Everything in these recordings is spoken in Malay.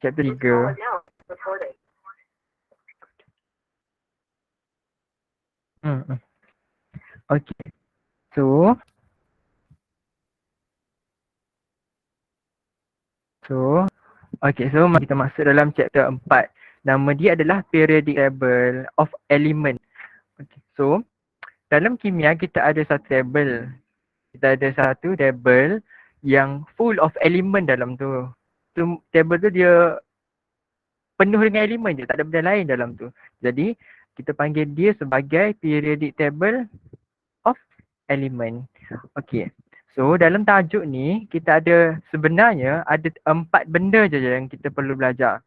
chapter 3. Okay. So mari kita masuk dalam chapter 4. Nama dia adalah periodic table of element. Okay. So dalam kimia kita ada satu table. Kita ada satu table yang full of element dalam tu. So table tu dia penuh dengan elemen je, tak ada benda lain dalam tu. Jadi kita panggil dia sebagai periodic table of element. Okay. So dalam tajuk ni kita ada sebenarnya ada 4 benda je yang kita perlu belajar.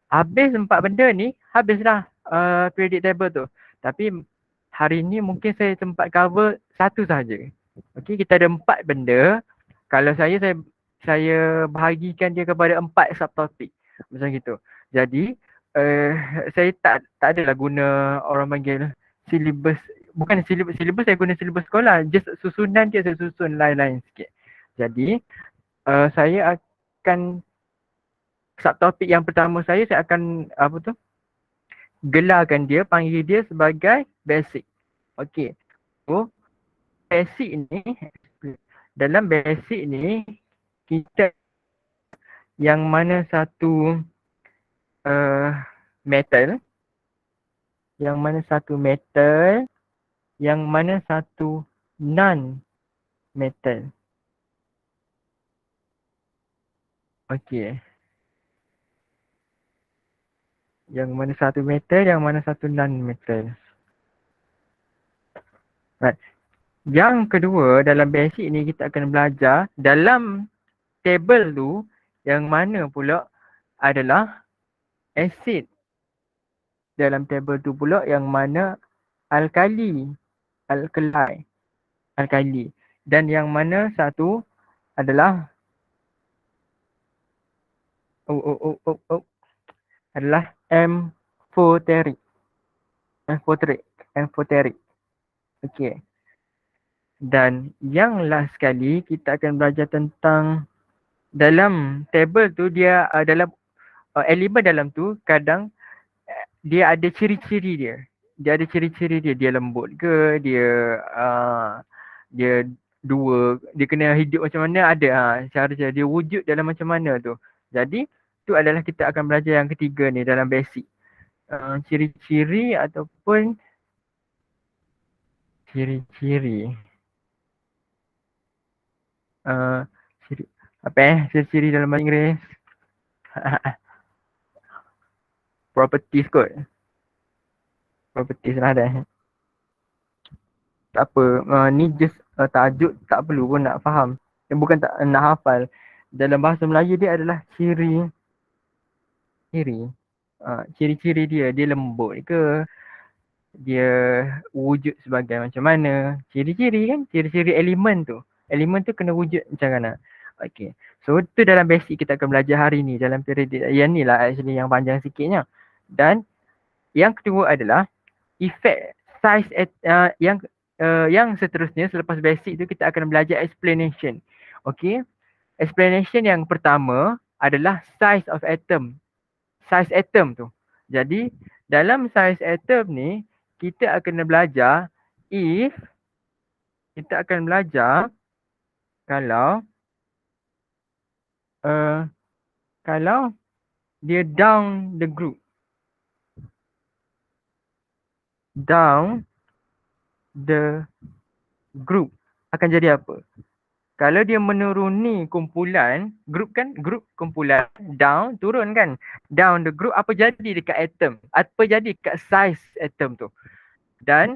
Habis 4 benda ni, habislah periodic table tu. Tapi hari ni mungkin saya sempat cover satu sahaja. Okay, kita ada 4 benda. Kalau saya bahagikan dia kepada 4 subtopik. Macam gitu. Jadi saya tak adalah guna orang panggil silibus. Bukan silibus saya guna silibus sekolah. Just susunan dia saya susun lain-lain sikit. Jadi saya akan subtopik yang pertama saya akan gelarkan dia, panggil dia sebagai basic. Okey. So basic ni, dalam basic ni kita yang mana satu metal, yang mana satu metal, yang mana satu non metal. Okey. Yang mana satu metal, yang mana satu non metal. Right. Yang kedua dalam basic ni kita akan belajar dalam table tu yang mana pula adalah acid. Dalam table tu pula yang mana alkali, alkali. Dan yang mana satu adalah adalah amphoteric. Okey. Dan yang last sekali kita akan belajar tentang dalam table tu dia dalam elemen dalam tu kadang dia ada ciri-ciri dia. Dia ada ciri-ciri dia. Dia lembut ke, dia dua, dia kena hidup macam mana, ada cara-cara dia wujud dalam macam mana tu. Jadi tu adalah kita akan belajar yang ketiga ni dalam basic. Ciri-ciri ataupun ciri-ciri. Ciri-ciri dalam bahasa Inggeris. Properties kot. Properties lah dah. Tak apa, ni just tajuk, tak perlu pun nak faham. Bukan tak nak hafal. Dalam bahasa Melayu dia adalah ciri. Ciri-ciri dia lembut ke, dia wujud sebagai macam mana. Ciri-ciri kan, ciri-ciri elemen tu. Elemen tu kena wujud macam mana. Okay. So tu dalam basic kita akan belajar hari ni dalam period yang ni lah actually yang panjang sikitnya. Dan yang kedua adalah effect size yang seterusnya selepas basic tu kita akan belajar explanation. Okay. Explanation yang pertama adalah size of atom. Size atom tu. Jadi dalam size atom ni kita akan belajar kalau dia down the group. Down the group akan jadi apa? Kalau dia menuruni kumpulan, group kumpulan, down, turun kan? Down the group, apa jadi dekat atom? Apa jadi dekat size atom tu? Dan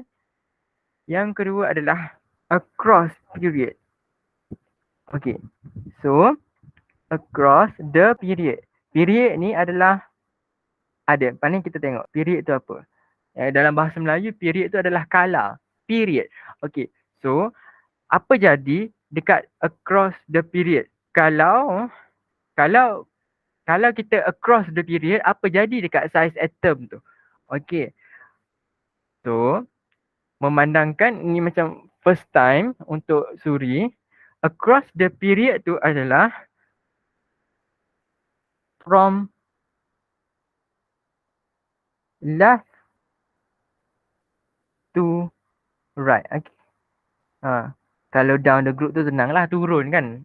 yang kedua adalah across period. Okay, so across the period. Period ni adalah ada, paling kita tengok period tu apa. Dalam bahasa Melayu, period tu adalah kala. Period. Okay, so apa jadi dekat across the period? Kalau kita across the period, apa jadi dekat size atom tu? Okay. So, memandangkan ini macam first time untuk Suri, across the period tu adalah from left to right. Okay. Kalau down the group tu senang lah, turun kan.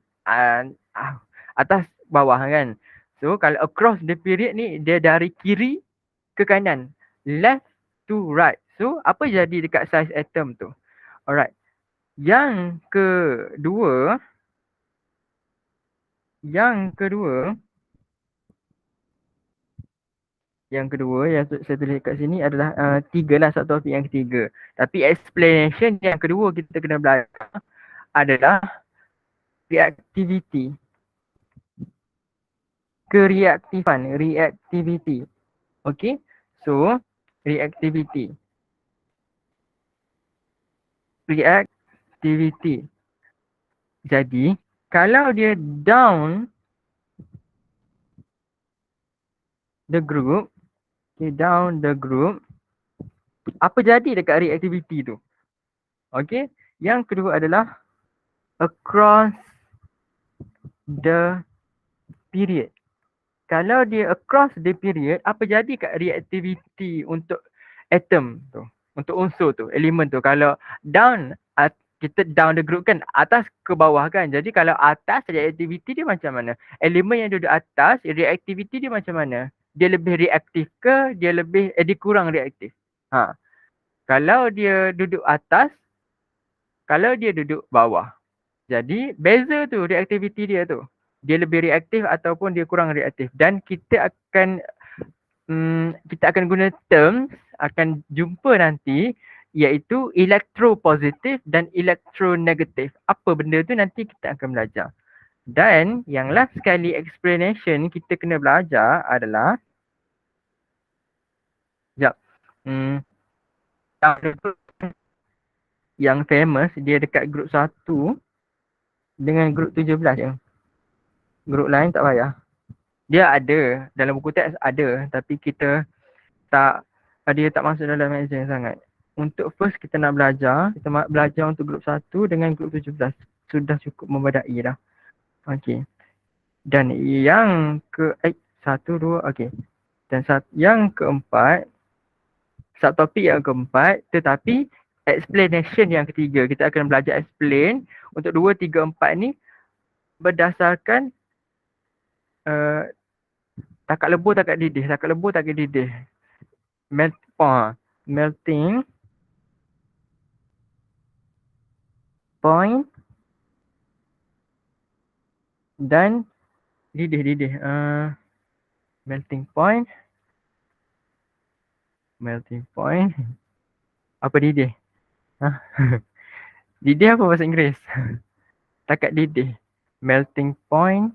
Atas bawah kan. So kalau across the period ni dia dari kiri ke kanan. Left to right. So apa jadi dekat size atom tu? Alright. Yang kedua, yang kedua yang saya tulis kat sini adalah tiga lah, satu topik yang ketiga. Tapi explanation yang kedua kita kena belajar adalah reactivity. Kereaktifan, reactivity. Okay, so reactivity. Reactivity. Jadi kalau dia down the group, okay, down the group, apa jadi dekat reactivity tu? Okay, yang kedua adalah across the period. Kalau dia across the period, apa jadi kat reactivity untuk atom tu, untuk unsur tu, elemen tu? Kalau down, kita down the group kan, atas ke bawah kan. Jadi kalau atas, reactivity dia macam mana? Elemen yang duduk atas, reactivity dia macam mana? Dia lebih reaktif ke? Dia kurang reaktif? Kalau dia duduk atas, kalau dia duduk bawah. Jadi beza tu reaktiviti dia tu. Dia lebih reaktif ataupun dia kurang reaktif. Dan kita akan guna term, akan jumpa nanti, iaitu elektropositif dan elektronegatif. Apa benda tu nanti kita akan belajar. Dan yang last sekali explanation kita kena belajar adalah, sekejap. Yang famous dia dekat group 1 dengan group 17 je. Group lain tak payah. Dia ada, dalam buku teks ada, tapi kita dia tak masuk dalam exam sangat. Untuk first kita nak belajar, kita belajar untuk group 1 dengan group 17. Sudah cukup membadai dah. Okey. Dan yang satu, dua, okey. Dan yang keempat, subtopik yang keempat, tetapi explanation yang ketiga. Kita akan belajar explain untuk 2, 3, 4 ni berdasarkan takat lebur, takat didih. Takat lebur, takat didih. Melting point dan didih. Melting point. Apa didih? Didih apa bahasa Inggeris? Takat didih. Melting point.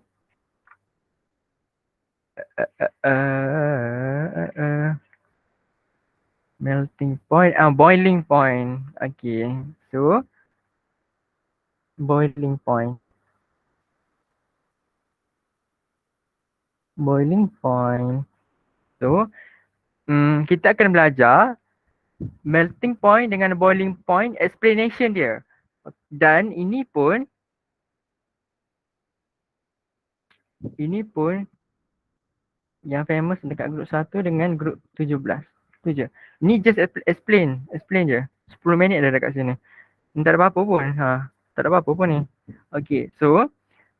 Melting point. Boiling point. Okay. So, boiling point. So, kita akan belajar melting point dengan boiling point, explanation dia. Dan ini pun yang famous dekat group 1 dengan group 17. Tu je. Ni just explain je. 10 minit dah dekat sini. Tak ada apa-apa pun. Tak ada apa-apa pun ni. Okay, so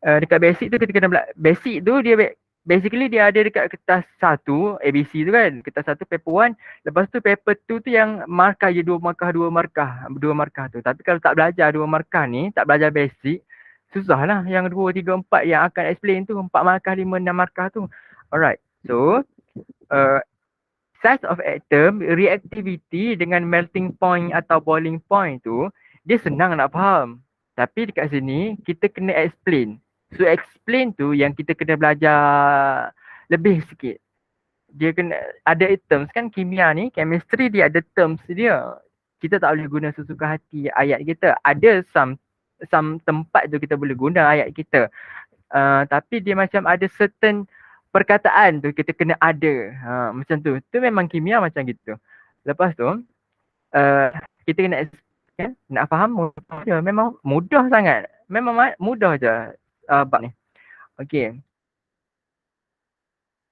dekat basic tu kita kena basic tu dia basically dia ada dekat kertas 1 ABC tu kan. Kertas 1 paper 1. Lepas tu paper 2 tu yang markah je 2 markah tu. Tapi kalau tak belajar 2 markah ni, tak belajar basic, susah lah yang 2, 3, 4 yang akan explain tu. 4 markah, 5, 6 markah tu. Alright. So, size of atom, reactivity dengan melting point atau boiling point tu, dia senang nak faham. Tapi dekat sini, kita kena explain. So, explain tu yang kita kena belajar lebih sikit. Dia kena ada terms kan, kimia ni, chemistry dia ada terms dia. Kita tak boleh guna sesuka hati ayat kita. Ada some tempat tu kita boleh guna ayat kita. Tapi dia macam ada certain perkataan tu kita kena ada. Macam tu. Tu memang kimia macam gitu. Lepas tu kita kena nak faham mudah je. Memang mudah sangat. Memang mudah je bab ni. Okey.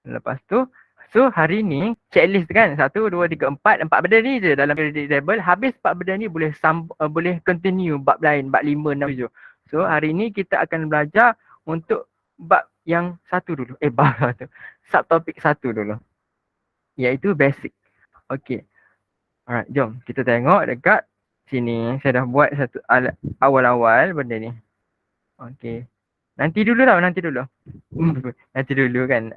Lepas tu So hari ni checklist kan 1, 2, 3, 4 benda ni je dalam periodic table. Habis 4 benda ni boleh continue bab lain, bab 5, 6, 7. So hari ni kita akan belajar untuk bab yang satu dulu. Bab satu. Subtopik satu dulu. Iaitu basic. Okay. Alright, jom kita tengok dekat sini. Saya dah buat satu awal-awal benda ni. Okay. Nanti dulu tau, nanti dulu. Nanti dulu kan.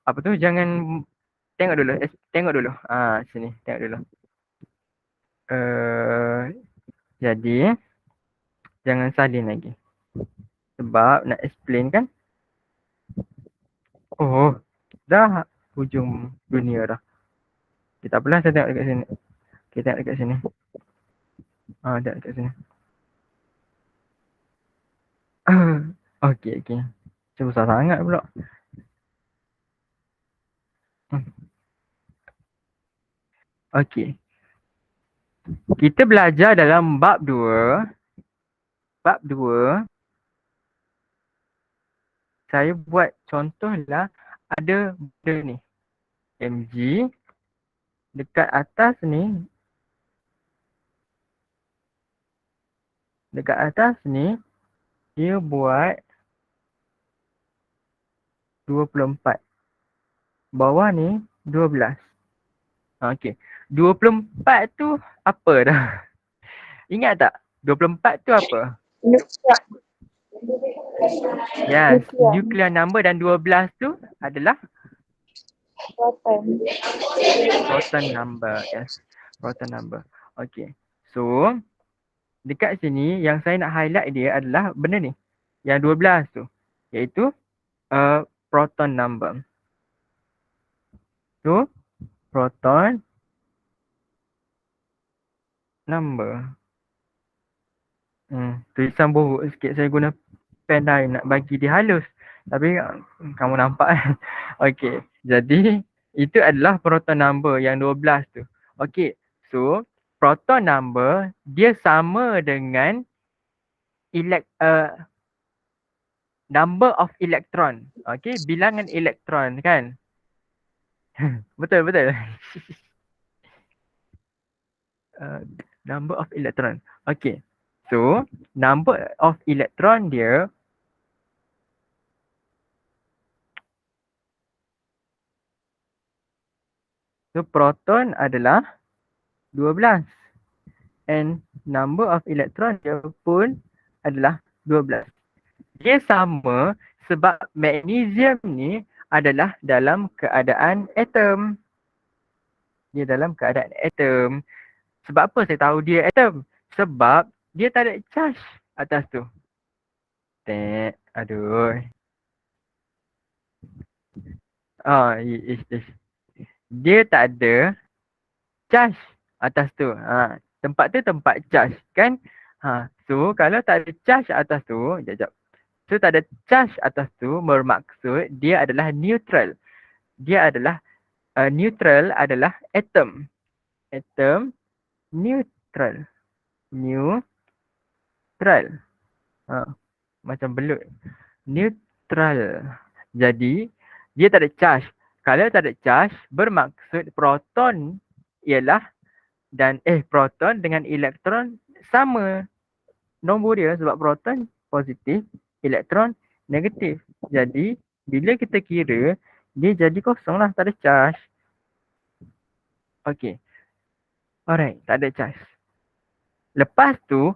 Apa tu, jangan tengok dulu. Tengok dulu. Sini, tengok dulu. Jadi, jangan salin lagi. Sebab nak explain kan. Oh, dah hujung dunia dah. Kita apalah, saya tengok dekat sini. Kita tengok dekat sini. Tengok dekat sini. Okay. Susah sangat pula. Okay. Kita belajar dalam bab 2. Bab 2. Saya buat contoh lah. Ada benda ni. MG. Dekat atas ni. Dekat atas ni. Dia buat 24. Bawah ni 12. Okay. 24 tu apa dah? Ingat tak? 24 tu apa? Yes. Nuclear number, dan 12 tu adalah proton number. Yes. Proton number. Okay. So, dekat sini yang saya nak highlight dia adalah benda ni. Yang 12 tu. Iaitu proton number. So, proton number. Tulisan buruk sikit, saya guna pen lain nak bagi dia halus. Tapi kamu nampak kan? Okay. Jadi, itu adalah proton number yang 12 tu. Okay. So, proton number dia sama dengan number of electron. Okay. Bilangan elektron kan? Betul. Number of electron. Okay. So, number of electron dia proton adalah 12. And number of electron dia pun adalah 12. Dia sama sebab magnesium ni adalah dalam keadaan atom. Dia dalam keadaan atom. Sebab apa saya tahu dia atom? Sebab dia tak ada charge atas tu. Aduh. Dia tak ada charge atas tu. Tempat tu tempat charge kan? So kalau tak ada charge atas tu, sekejap. So tak ada charge atas tu bermaksud dia adalah neutral. Dia adalah neutral adalah atom. Atom neutral. Neutral. Macam belut. Neutral. Jadi dia tak ada charge. Kalau tak ada charge bermaksud proton ialah proton dengan elektron sama nombor dia, sebab proton positif, elektron negatif. Jadi bila kita kira dia jadi kosong lah, tak ada charge. Okay. Alright, tak ada charge. Lepas tu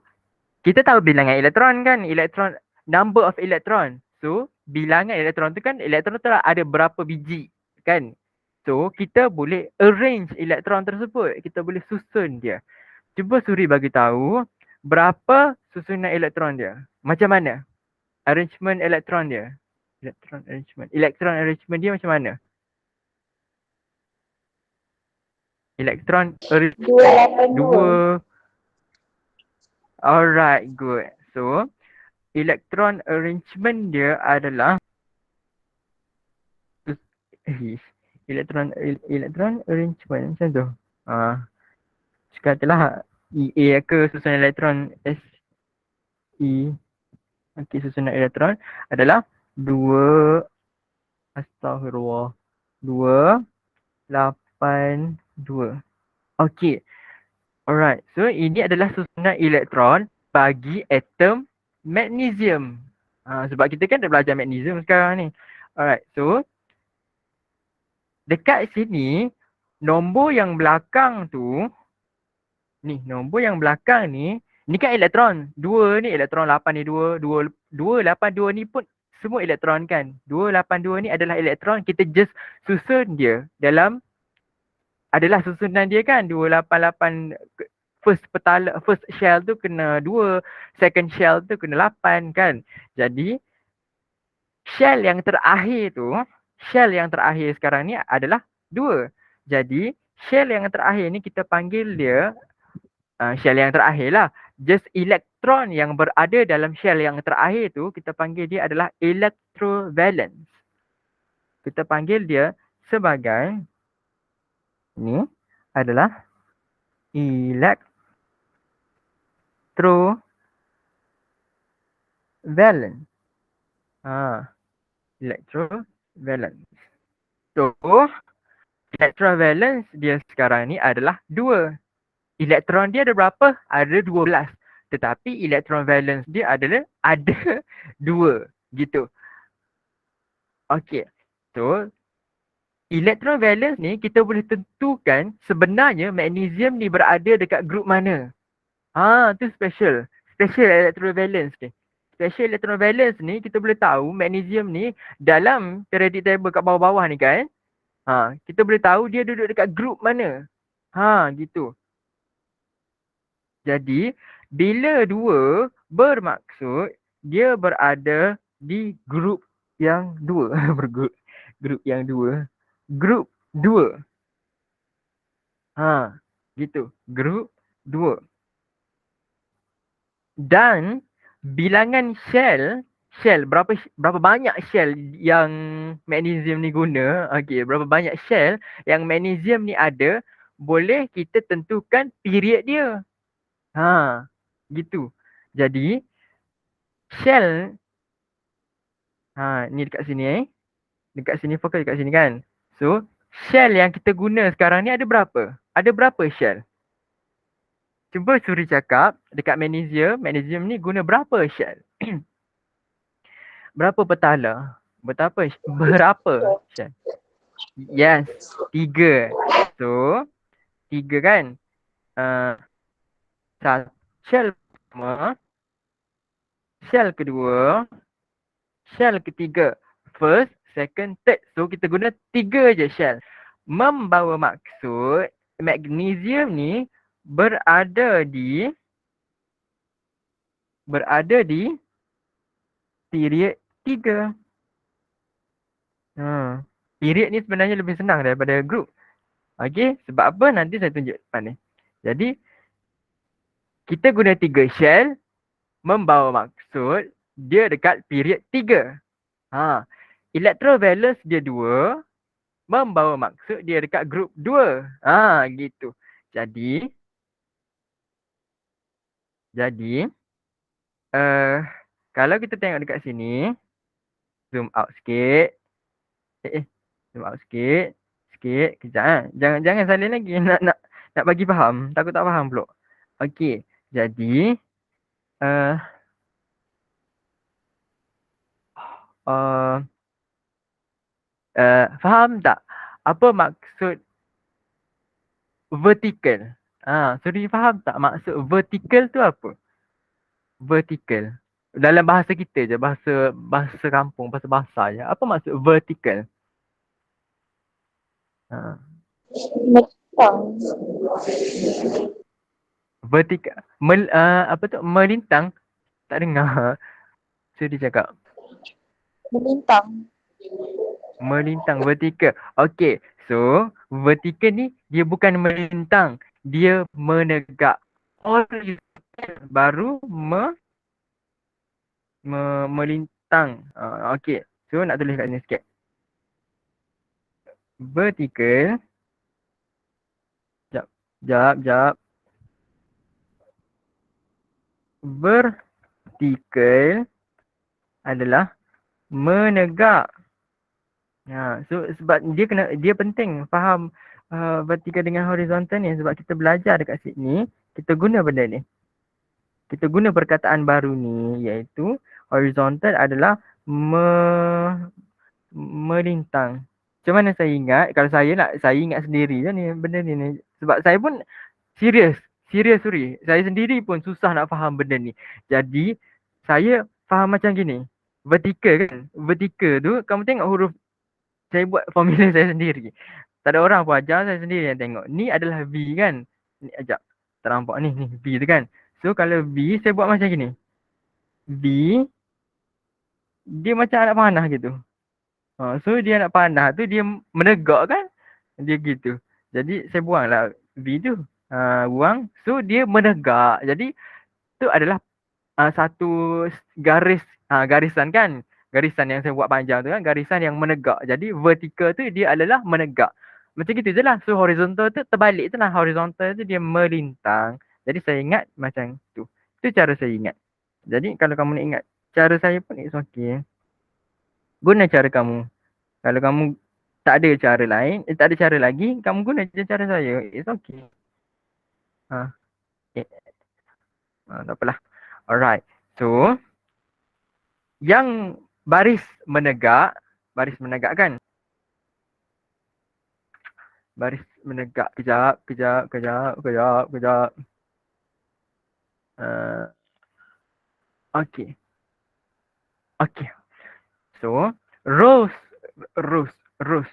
kita tahu bilangan elektron kan, number of electron. So bilangan elektron tu kan, elektron tu ada berapa biji kan. So kita boleh arrange elektron tersebut, kita boleh susun dia. Cuba Suri bagi tahu berapa susunan elektron dia. Macam mana arrangement elektron dia? Elektron arrangement dia macam mana? Elektron 2. Alright, good. So elektron arrangement dia adalah elektron arrangement macam tu. Katalah EA ke susunan elektron SE. Okay, susunan elektron adalah 2. Astagfirullah. 2, 8, 2. Okay. Alright. So ini adalah susunan elektron bagi atom magnesium. Sebab kita kan dah belajar magnesium sekarang ni. Alright. So dekat sini nombor yang belakang tu, ni nombor yang belakang ni kan elektron. 2 ni elektron, 8 ni 2, 2, 2, 8, 2 ni pun semua elektron kan. 2, 8, 2 ni adalah elektron. Kita just susun dia dalam, adalah susunan dia kan. 2, 8, 8, first petala, first shell tu kena 2, second shell tu kena 8 kan. Jadi shell yang terakhir tu, shell yang terakhir sekarang ni adalah 2. Jadi shell yang terakhir ni kita panggil dia shell yang terakhir lah. Just elektron yang berada dalam shell yang terakhir tu kita panggil dia adalah electrovalence. Kita panggil dia sebagai, ni adalah electrovalence. Electrovalence. So electrovalence dia sekarang ni adalah 2. Elektron dia ada berapa? Ada 12. Tetapi electron valence dia adalah ada 2 gitu. Okey. So electron valence ni kita boleh tentukan sebenarnya magnesium ni berada dekat grup mana. Tu special. Special electron valence ni. Special electron valence ni kita boleh tahu magnesium ni dalam periodic table kat bawah-bawah ni kan. Kita boleh tahu dia duduk dekat grup mana. Gitu. Jadi bila 2 bermaksud dia berada di grup yang 2. Bergrup grup yang 2. Grup 2. Gitu. Grup 2. Dan bilangan shell berapa banyak shell yang magnesium ni guna. Okey, berapa banyak shell yang magnesium ni ada, boleh kita tentukan period dia. Gitu. Jadi shell ni dekat sini Dekat sini, fokus dekat sini kan. So shell yang kita guna sekarang ni ada berapa? Ada berapa shell? Cuba Suri cakap dekat magnesium ni guna berapa shell? Berapa petala? Berapa shell? Yes, 3. So 3 kan. Shell pertama, shell kedua, shell ketiga. First, second, third. So kita guna 3 je shell. Membawa maksud magnesium ni berada di period 3. Period ni sebenarnya lebih senang daripada group. Okey, sebab apa nanti saya tunjuk depan ni. Jadi kita guna 3 shell membawa maksud dia dekat period 3. Electrovalence dia 2 membawa maksud dia dekat group 2. Gitu. Jadi kalau kita tengok dekat sini, zoom out sikit. Zoom out sikit. Kejap Jangan salin lagi. Nak bagi faham. Takut tak faham pula. Okey. Jadi faham tak apa maksud vertical? Suri faham tak maksud vertical tu apa? Vertical. Dalam bahasa kita je, bahasa kampung, bahasa je. Apa maksud vertical? Melintang. Vertical. Apa tu? Melintang? Tak dengar. Suri cakap. Melintang, vertical. Okay. So, vertical ni dia bukan melintang. Dia menegak. Baru melintang. Okay. So, nak tulis kat sini sikit. Vertical. Jap. Vertical adalah menegak. So sebab dia penting faham vertikal dengan horizontal ni, sebab kita belajar dekat sini, kita guna benda ni. Kita guna perkataan baru ni, iaitu horizontal adalah melintang. Macam mana saya ingat? Kalau saya ingat sendiri je ni benda ni. Sebab saya pun serius Suri. Saya sendiri pun susah nak faham benda ni. Jadi saya faham macam gini. Vertikal kan? Vertikal tu kamu tengok huruf, saya buat formula saya sendiri. Tak ada orang pun ajar, saya sendiri yang tengok. Ni adalah V kan? Ni ajak. Tak nampak ni V tu kan? So kalau V saya buat macam gini. V dia macam anak panah gitu. So dia anak panah tu dia menegak kan? Dia gitu. Jadi saya buanglah V tu. Buang. So dia menegak. Jadi tu adalah satu garis, garisan kan? Garisan yang saya buat panjang tu kan, garisan yang menegak. Jadi vertikal tu dia adalah menegak. Macam gitu je lah. So horizontal tu terbalik tu lah. Horizontal tu dia melintang. Jadi saya ingat macam tu. Itu cara saya ingat. Jadi kalau kamu nak ingat cara saya pun it's okay. Guna cara kamu. Kalau kamu tak ada cara lain, tak ada cara lagi, kamu guna je cara saya. It's okay. Tak apalah. Alright. So yang baris menegak kan? Baris menegak. Kejap. Okay. So rows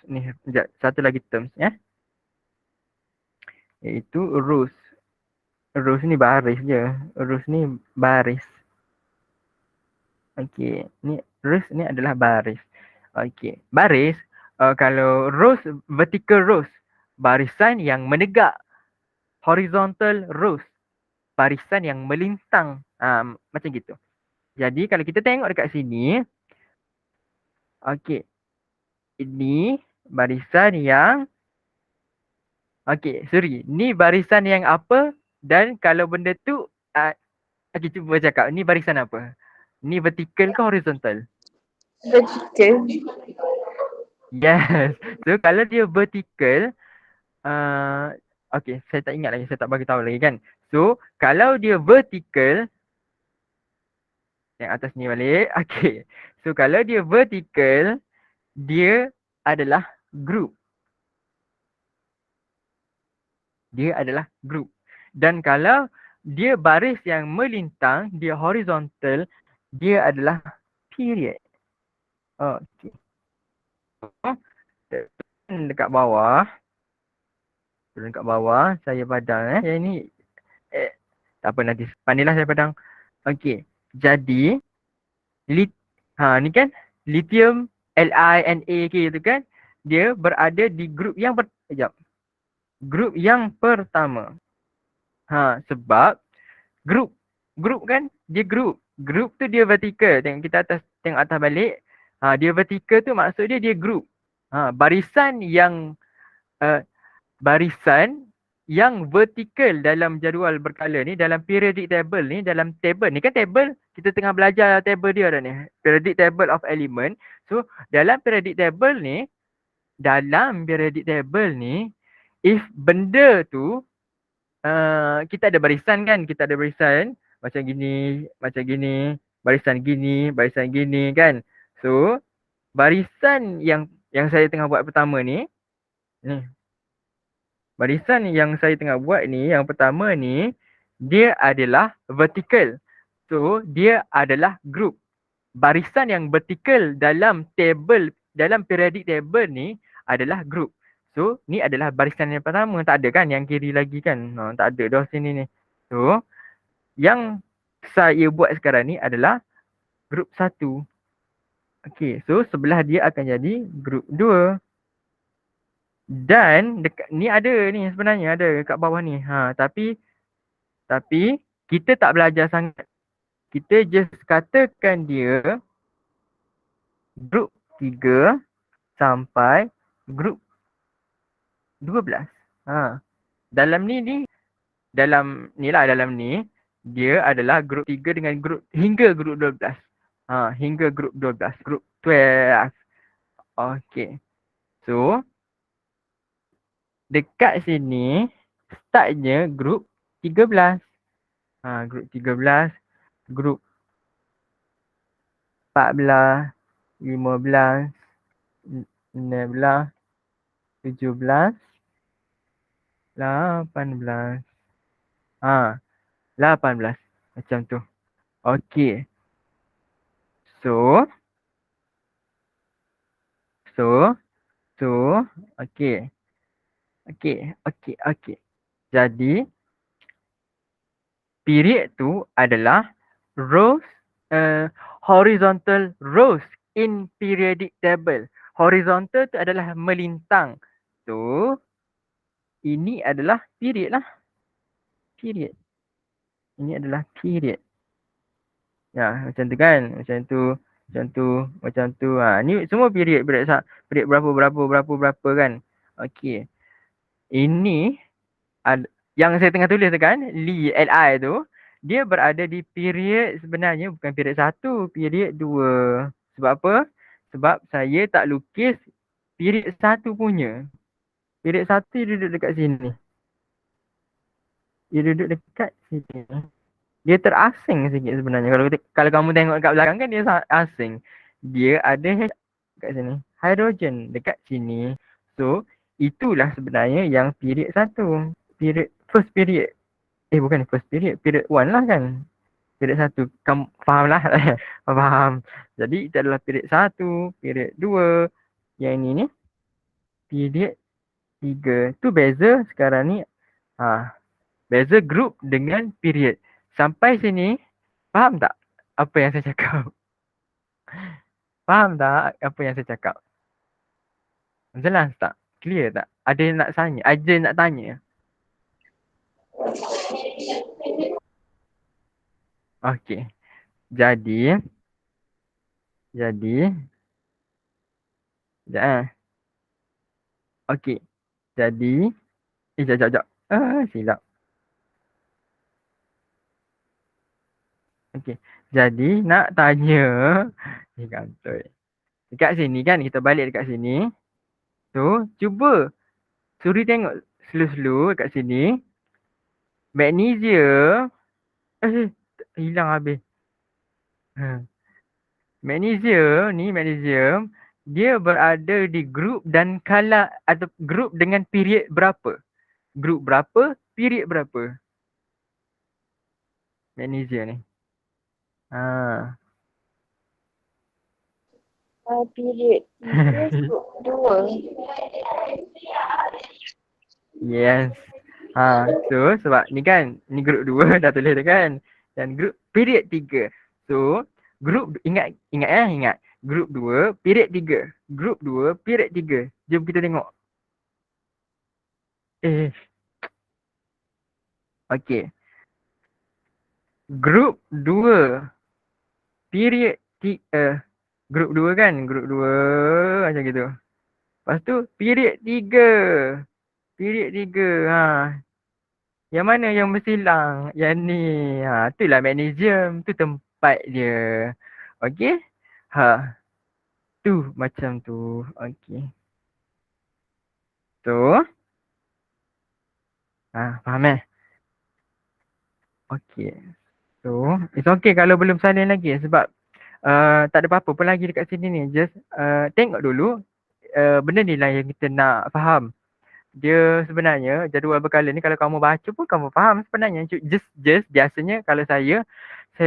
ni. Sekejap. Satu lagi terms ya. Iaitu rows. Rows ni baris je. Rows ni baris. Okay. Ni rows ni adalah baris. Okay. Baris. Kalau rows, vertical rows, barisan yang menegak. Horizontal rows, barisan yang melintang. Macam gitu. Jadi kalau kita tengok dekat sini, okay, ini barisan yang, okay, sorry, ni barisan yang apa, dan kalau benda tu, okay, cuba cakap, ni barisan apa? Ni vertical ke horizontal? Vertical. Yes. So kalau dia vertical, okay, saya tak ingat lagi, saya tak bagi tahu lagi kan. So kalau dia vertical, yang atas ni balik, okay. So kalau dia vertical, dia adalah group. Dia adalah group. Dan kalau dia baris yang melintang, dia horizontal, dia adalah period. Okay. Dekat bawah. Turun dekat bawah, saya padang Yang ni, tak apa nanti. Pandailah saya padang. Okay. Jadi, ni kan, lithium LiNaK tu kan, dia berada di grup yang grup yang pertama. Sebab grup kan, dia grup tu dia vertikal. Tengok atas balik. Dia vertikal tu maksud dia grup. Barisan yang vertikal dalam jadual berkala ni, dalam periodic table ni, dalam table ni kan, table kita tengah belajar table dia dah ni, periodic table of element. So dalam periodic table ni, if benda tu kita ada barisan kan, macam gini, barisan gini kan. So barisan yang saya tengah buat pertama ni, barisan yang saya tengah buat ni, yang pertama ni, dia adalah vertical. So dia adalah group. Barisan yang vertical dalam table, dalam periodic table ni adalah group. So ni adalah barisan yang pertama. Tak ada kan yang kiri lagi kan? Tak ada dah sini ni. So yang saya buat sekarang ni adalah group 1. Okay, so sebelah dia akan jadi group 2. Dan dekat ni ada ni, sebenarnya ada kat bawah ni. Tapi kita tak belajar sangat. Kita just katakan dia group 3 sampai group 12. Dalam ni dia adalah group 3 dengan hingga group 12. Hingga group 12, group 12. Okay. So, dekat sini startnya group 13. Group 13, group 14, 15, 16, 17, 18. 18. Macam tu. Okay. So, so, so, okay. Okay. Jadi, period tu adalah rows, horizontal rows in periodic table. Horizontal tu adalah melintang. So, ini adalah period lah. Period. Ini adalah period. Ya, macam tu kan? Macam tu. Ni semua period berapa kan? Okey. Ini yang saya tengah tulis tu kan, LI tu, dia berada di period sebenarnya bukan period 1, period 2. Sebab apa? Sebab saya tak lukis period 1 punya. Period 1 dia duduk dekat sini. Dia duduk dekat sini. Dia terasing sikit sebenarnya. Kalau kamu tengok kat belakang kan dia asing. Dia ada kat sini. Hidrogen dekat sini. So, itulah sebenarnya yang period 1. First period. Bukan first period. Period 1 lah kan. Period 1. Kamu faham lah. Faham. Jadi, itu adalah period 1. Period 2. Yang ini ni. Period 3. Tu beza sekarang ni. Beza group dengan period. Sampai sini, faham tak apa yang saya cakap? Faham tak apa yang saya cakap? Jelas tak? Clear tak? Ada yang nak tanya? Ada nak tanya? Okey. Jadi, sekejap. Okey. Jadi, sekejap. Silap. Okey. Jadi, nak tanya. Ni kantoi. Dekat sini kan, kita balik dekat sini. So, cuba Suri tengok slow-slow kat sini. Magnesium. Hilang habis. Magnesium. Dia berada di grup dan kala atau grup dengan period berapa? Grup berapa? Period berapa? Magnesium ni. Period 3, group 2. Yes. So sebab ni kan, ni grup 2 dah tulis dah kan. Dan grup period 3. So, grup ingat. Grup 2, period 3. Grup 2, period 3. Jom kita tengok. Okey. Grup 2, period 3. Grup 2 kan? Grup 2 macam gitu. Lepas tu period 3. Period 3. Yang mana yang bersilang? Yang ni. Itulah magnesium. Tu tempat dia. Okey? Tu macam tu. Okey. So. Faham Okey. So, it's okay kalau belum salin lagi sebab tak ada apa-apa pun lagi dekat sini ni. Just tengok dulu benda ni lah yang kita nak faham. Dia sebenarnya jadual berkala ni kalau kamu baca pun kamu faham sebenarnya. Just biasanya kalau saya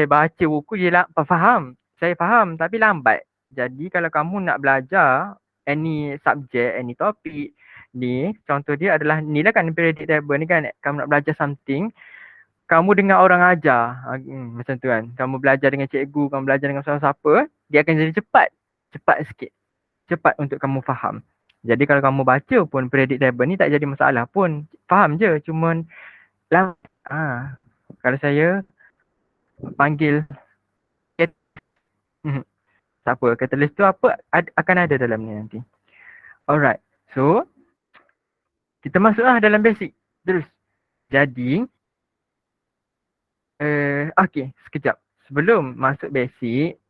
baca buku dia faham. Saya faham tapi lambat. Jadi kalau kamu nak belajar any subject, any topic ni, contoh dia adalah ni lah kan periodic table ni kan, kamu nak belajar something, kamu dengar orang ajar, macam tu kan. Kamu belajar dengan cikgu, kamu belajar dengan siapa-siapa, dia akan jadi cepat sikit. Cepat untuk kamu faham. Jadi kalau kamu baca pun periodic table ni tak jadi masalah pun. Faham je, cuma kalau saya panggil tak apa, catalyst tu apa akan ada dalam ni nanti. Alright, so kita masuklah dalam basic terus. Jadi okay, sekejap. Sebelum masuk basic,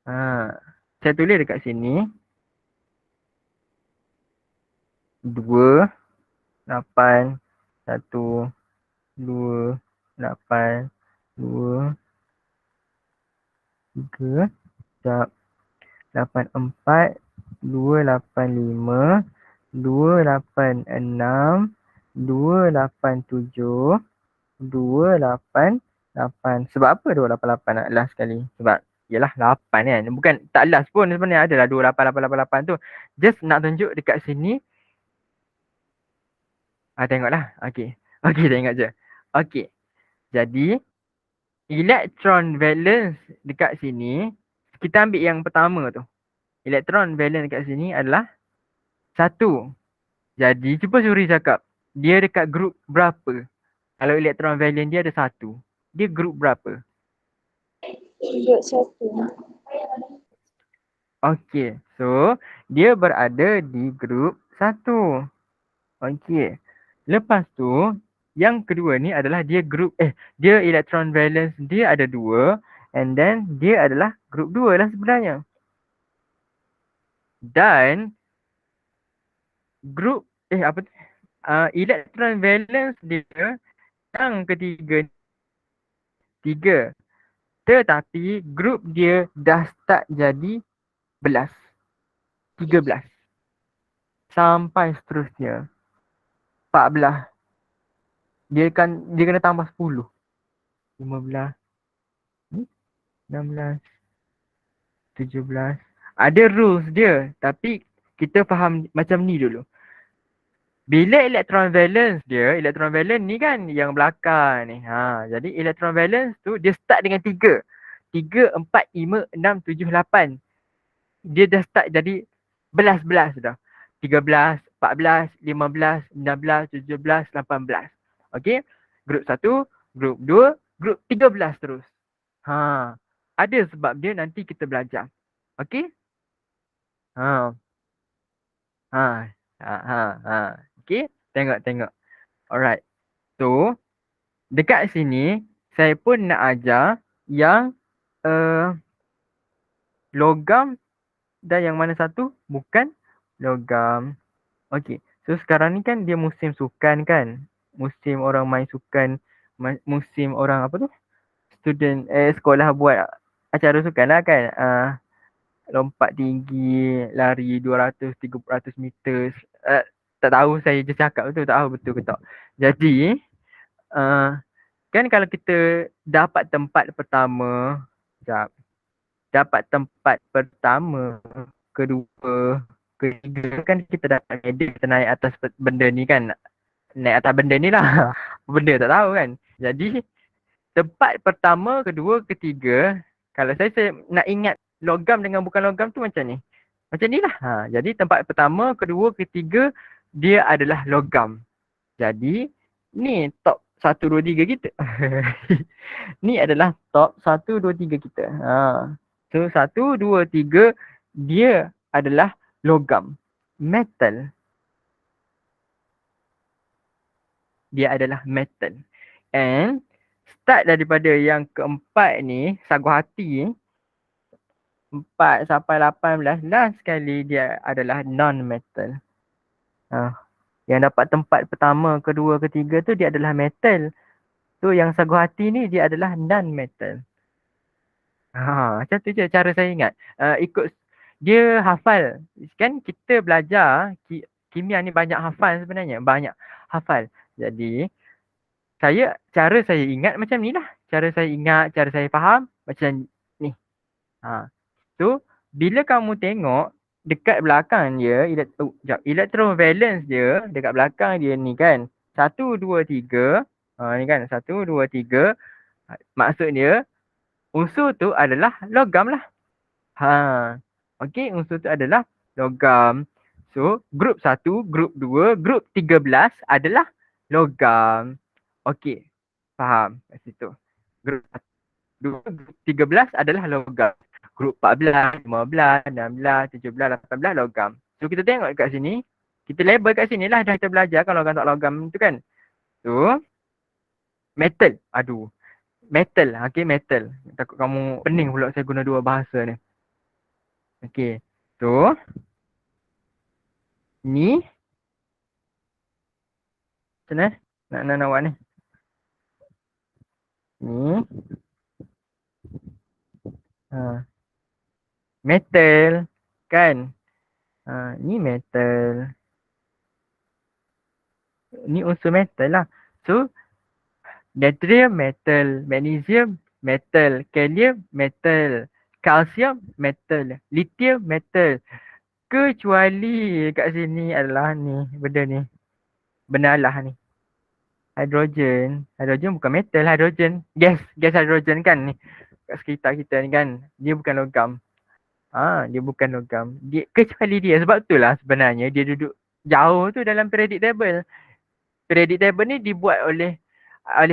saya tulis dekat sini. 2, 8, 1, 2, 8, 2, 3, sekejap. 8, 4, 2, 8, 5, 2, 8, 6, 2, 8, 7, 2, 8, 8. Sebab apa 2, 8, 8 nak last sekali? Sebab yelah 8 kan. Bukan tak last pun sebenarnya, adalah 2, 8, 8, 8, 8 tu. Just nak tunjuk dekat sini. Tengoklah. Okay. Okay, tengok je. Okay. Jadi, elektron valence dekat sini, kita ambil yang pertama tu. Elektron valence dekat sini adalah 1. Jadi, cuba Suri cakap. Dia dekat group berapa? Kalau elektron valence dia ada 1. Dia group berapa? Duduk satu. Okay. So, dia berada di group 1. Okay. Lepas tu, yang kedua ni adalah dia group, dia elektron valence dia ada 2. And then, dia adalah group 2 lah sebenarnya. Dan, group, elektron valence dia yang ketiga 3. Tetapi grup dia dah start jadi 13 sampai seterusnya 14. Dia kena tambah 10, 15, 16, 17. Ada rules dia, tapi kita faham macam ni dulu. Bila elektron valence ni kan yang belakang ni. Jadi elektron valence tu dia start dengan 3. 3, 4, 5, 6, 7, 8. Dia dah start jadi belas-belas dah. 13, 14, 15, 16, 17, 18. Okey. Grup 1, grup 2, grup 13 terus. Ada sebab dia, nanti kita belajar. Okey? Ha. Ha. Okey, tengok. Alright. So, dekat sini saya pun nak ajar yang logam dan yang mana satu bukan logam. Okey. So sekarang ni kan dia musim sukan kan. Musim orang main sukan, musim orang apa tu? Student sekolah buat acara sukan lah kan. Lompat tinggi, lari 200-300 meter. Tak tahu, saya je cakap betul, tak tahu betul ke tak. Jadi kan kalau kita dapat tempat pertama, kedua, ketiga kan kita dapat medal, kita naik atas benda ni kan. Naik atas benda ni lah. Benda tak tahu kan. Jadi tempat pertama, kedua, ketiga, kalau saya nak ingat logam dengan bukan logam tu macam ni. Macam ni lah. Jadi tempat pertama, kedua, ketiga dia adalah logam. Jadi ni top 1, 2, 3 kita. Ni adalah top 1, 2, 3 kita. So 1, 2, 3 dia adalah logam. Metal. Dia adalah metal. And start daripada yang keempat ni, sagu hati 4 sampai 18, last sekali dia adalah non-metal. Yang dapat tempat pertama, kedua, ketiga tu dia adalah metal. So yang sagu hati ni dia adalah non-metal. Macam tu je cara saya ingat. Ikut dia hafal. Kan kita belajar kimia ni banyak hafal sebenarnya. Banyak hafal. Jadi cara saya ingat macam ni lah. Cara saya ingat, cara saya faham macam ni. So bila kamu tengok dekat belakang dia, electron valence dia dekat belakang dia ni kan. 1, 2, 3. Ni kan 1, 2, 3. Maksudnya unsur tu adalah logam lah. Okey, unsur tu adalah logam. So, grup 1, grup 2, grup 13 adalah logam. Okey, faham kat situ. Grup 2, grup 13 adalah logam. Grup 14, 15, 16, 17, 18 logam. So, kita tengok kat sini. Kita label kat sini lah dah kita belajar kan logam tak logam tu kan. So, metal. Metal. Okay, metal. Takut kamu pening pula saya guna dua bahasa ni. Okay. So, ni Macam mana? Nak awak ni. Ni. Ha. Metal. Kan? Ni metal. Ni unsur metal lah. So, natrium metal, magnesium metal, kalium metal, kalsium metal, lithium metal. Kecuali kat sini adalah ni, benda ni. Benda lah ni. Hidrogen. Hidrogen bukan metal, hidrogen. Gas hidrogen kan ni. Kat sekitar kita ni kan. Dia bukan logam. Dia bukan logam. Kecuali dia. Sebab tu lah sebenarnya dia duduk jauh tu dalam periodic table. Periodic table ni dibuat oleh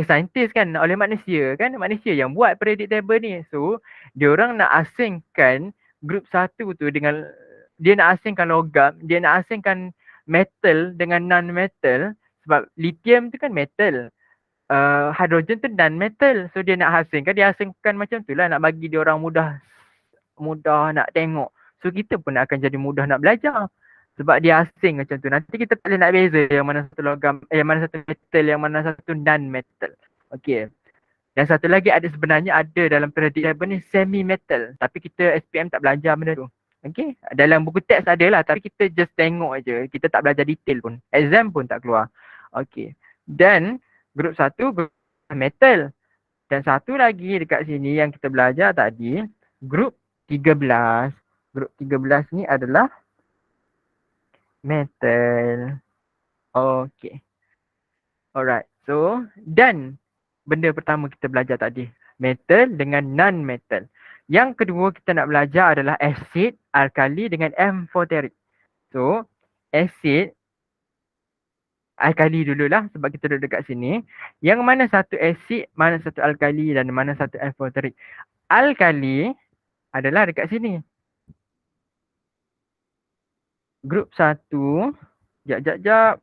saintis kan, oleh manusia kan, manusia yang buat periodic table ni. So, dia orang nak asingkan grup satu tu dengan, dia nak asingkan logam, dia nak asingkan metal dengan non-metal sebab lithium tu kan metal. Hidrogen tu non-metal. So, dia nak asingkan macam tu lah, nak bagi dia orang mudah nak tengok. So, kita pun akan jadi mudah nak belajar. Sebab dia asing macam tu. Nanti kita tak boleh nak beza yang mana satu logam, yang mana satu metal, yang mana satu non-metal. Okay. Dan satu lagi sebenarnya ada dalam periodic table ni semi-metal. Tapi kita SPM tak belajar benda tu. Okay. Dalam buku teks ada lah. Tapi kita just tengok aja. Kita tak belajar detail pun. Exam pun tak keluar. Okay. Dan grup satu grup metal. Dan satu lagi dekat sini yang kita belajar tadi. Grup 13. Grup 13 ni adalah metal. Okay. Alright. So, dan benda pertama kita belajar tadi. Metal dengan non-metal. Yang kedua kita nak belajar adalah acid, alkali dengan amphoteric. So, acid, alkali dululah sebab kita duduk dekat sini. Yang mana satu acid, mana satu alkali dan mana satu amphoteric. Alkali adalah dekat sini. Grup 1, jap.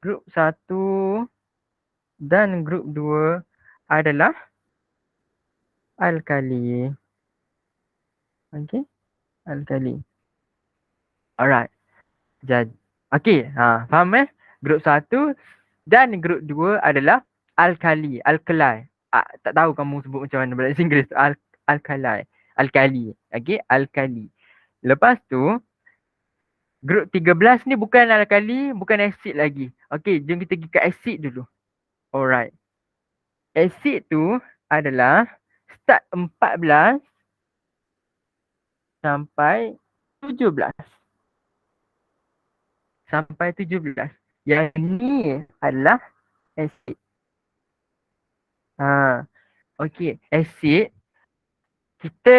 Grup 1 dan grup 2 adalah alkali. Okay, alkali. Alright. Jadi, okay, faham Grup 1 dan grup 2 adalah alkali, alkali. Tak tahu kamu sebut macam mana bahasa Inggeris. Alkali. Okay, alkali. Lepas tu, grup 13 ni bukan alkali, bukan asid lagi. Okay, jom kita pergi ke asid dulu. Alright. Asid tu adalah start 14 sampai 17. Sampai 17. Yang ni adalah asid. Okay, asid. Kita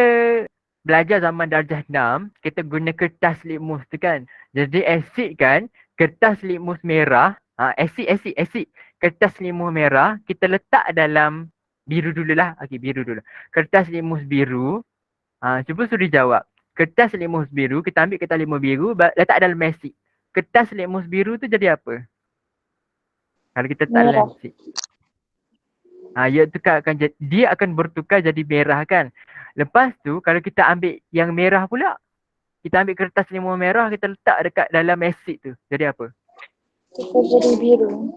belajar zaman darjah 6, kita guna kertas litmus tu kan. Jadi asid kan, kertas litmus merah, asid. Kertas litmus merah, kita letak dalam biru dululah. Okey, biru dulu. Kertas litmus biru. Cuba suri jawab. Kertas litmus biru, kita ambil kertas litmus biru, letak dalam asid. Kertas litmus biru tu jadi apa? Kalau kita letak dalam asid. Dia akan bertukar jadi merah kan. Lepas tu kalau kita ambil yang merah pula, kita ambil kertas limau merah, kita letak dekat dalam asid tu. Jadi apa? Kita jadi biru.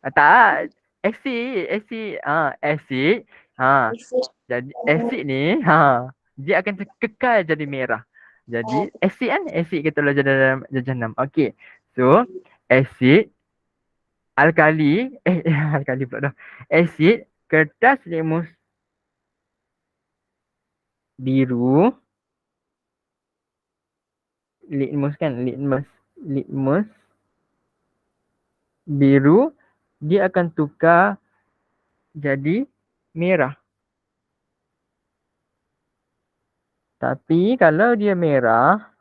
Tak. Asid. Asid. Jadi asid ni, dia akan kekal jadi merah. Jadi asid kan? Asid kita belajar dalam darjah 6. Okey. So, asid, alkali, alkali pula dah. Asid, kertas litmus biru, litmus biru, dia akan tukar jadi merah. Tapi kalau dia merah,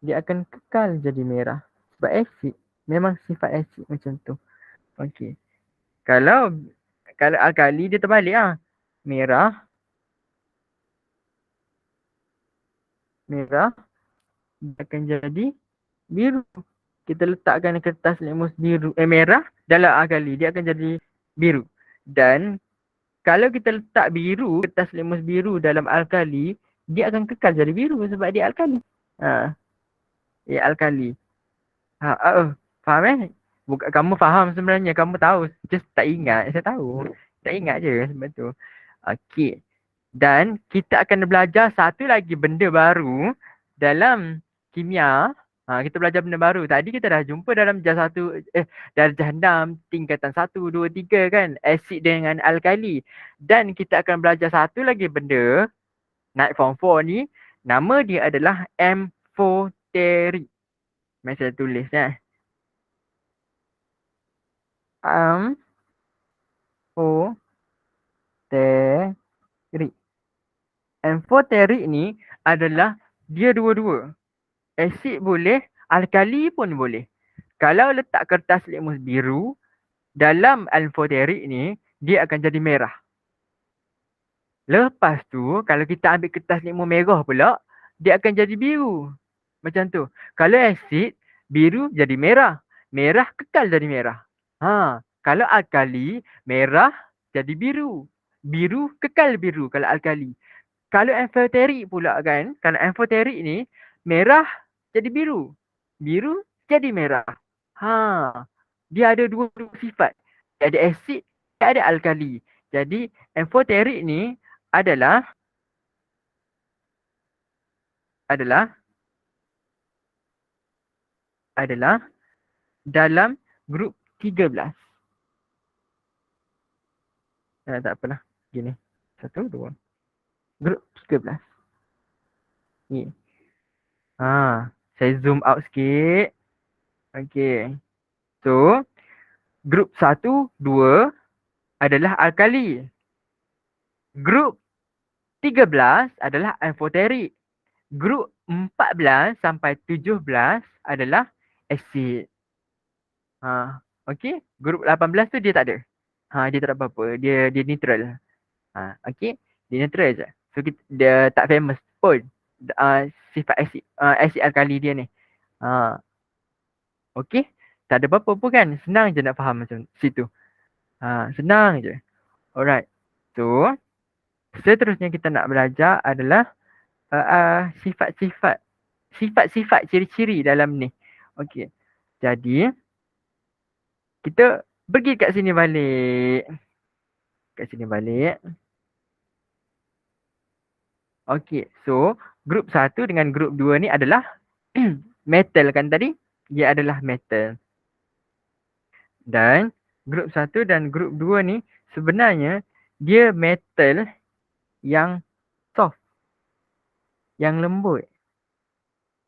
dia akan kekal jadi merah. Sebab asid, memang sifat asid macam tu. Okey. Kalau alkali dia terbalik merah dia akan jadi biru. Kita letakkan kertas litmus biru merah dalam alkali, dia akan jadi biru. Dan kalau kita letak kertas litmus biru dalam alkali, dia akan kekal jadi biru sebab dia alkali. Alkali. Faham Bukan kamu faham sebenarnya, kamu tahu. Just tak ingat, saya tahu. Tak ingat je sebab tu. Okey. Dan kita akan belajar satu lagi benda baru dalam kimia. Kita belajar benda baru. Tadi kita dah jumpa dalam darjah 6 tingkatan 1, 2, 3 kan. Asid dengan alkali. Dan kita akan belajar satu lagi benda naik form 4 ni. Nama dia adalah amphoteric. Mari saya tulis Amphoteric. Amphoteric ni adalah dia dua-dua. Asid boleh, alkali pun boleh. Kalau letak kertas litmus biru dalam amphoteric ni, dia akan jadi merah. Lepas tu, kalau kita ambil kertas litmus merah pula, dia akan jadi biru. Macam tu. Kalau asid, biru jadi merah. Merah kekal jadi merah. Kalau alkali, merah jadi biru. Biru kekal biru kalau alkali. Kalau amphoteric pula kan, kalau amphoteric ni merah jadi biru. Biru jadi merah. Dia ada dua sifat. Dia ada asid, dia ada alkali. Jadi amphoteric ni adalah dalam grup 13. Tak apalah. Gini. 1, 2. Grup 13. Ni. Saya zoom out sikit. Okay. So, grup 1, 2 adalah alkali. Grup 13 adalah amphoteric. Grup 14 sampai 17 adalah asid. Okay. Grup 18 tu dia tak ada. Dia tak ada apa-apa. Dia neutral. Okay. Dia neutral je. So dia tak famous pun. Sifat asid alkali dia ni. Okay. Tak ada apa-apa pun kan. Senang je nak faham macam situ. Senang je. Alright. So seterusnya kita nak belajar adalah sifat-sifat ciri-ciri dalam ni. Okey. Jadi kita pergi kat sini balik. Okey. So grup 1 dengan grup 2 ni adalah metal kan tadi? Dia adalah metal. Dan grup 1 dan grup 2 ni sebenarnya dia metal yang soft. Yang lembut.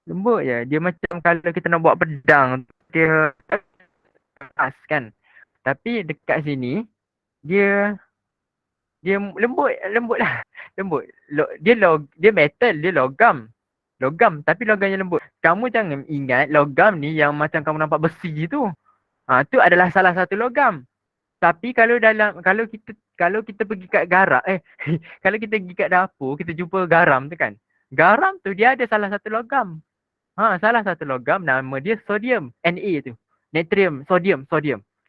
Lembut je. Dia macam kalau kita nak buat pedang, dia keras kan. Tapi dekat sini, dia lembut lah. Lembut. Dia metal, dia logam. Logam, tapi logamnya lembut. Kamu jangan ingat logam ni yang macam kamu nampak besi tu. Tu adalah salah satu logam. Tapi kalau kita pergi kat garam, kalau kita pergi kat dapur, kita jumpa garam tu kan. Garam tu dia ada salah satu logam. Salah satu logam nama dia sodium, Na tu. Natrium, sodium.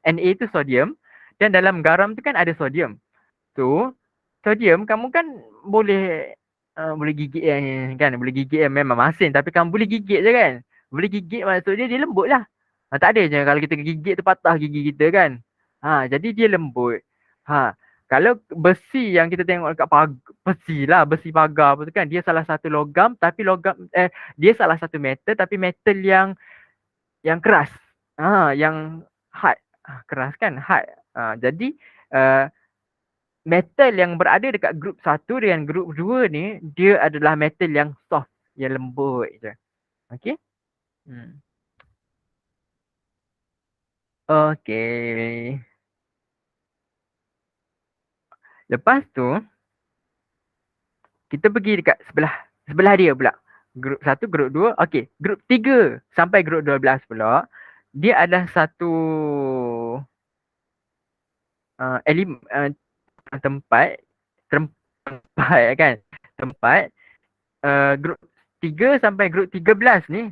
Na tu sodium dan dalam garam tu kan ada sodium. So, sodium kamu kan boleh gigit kan, boleh gigit memang masin tapi kamu boleh gigit je kan. Boleh gigit maksudnya dia lembut lah. Tak ada je kalau kita gigit tu patah gigi kita kan. Jadi dia lembut. Kalau besi yang kita tengok dekat besi pagar apa tu kan, dia salah satu logam tapi dia salah satu metal tapi metal yang keras. Yang hard. Keras kan? Hard. Jadi metal yang berada dekat grup 1 dengan grup 2 ni, dia adalah metal yang soft, yang lembut je. Okay? Okay. Lepas tu, kita pergi dekat sebelah dia pula. Grup 1, grup 2. Okay. Grup 3 sampai grup 12 pula, dia adalah satu tempat kan. Tempat grup 3 sampai grup 13 ni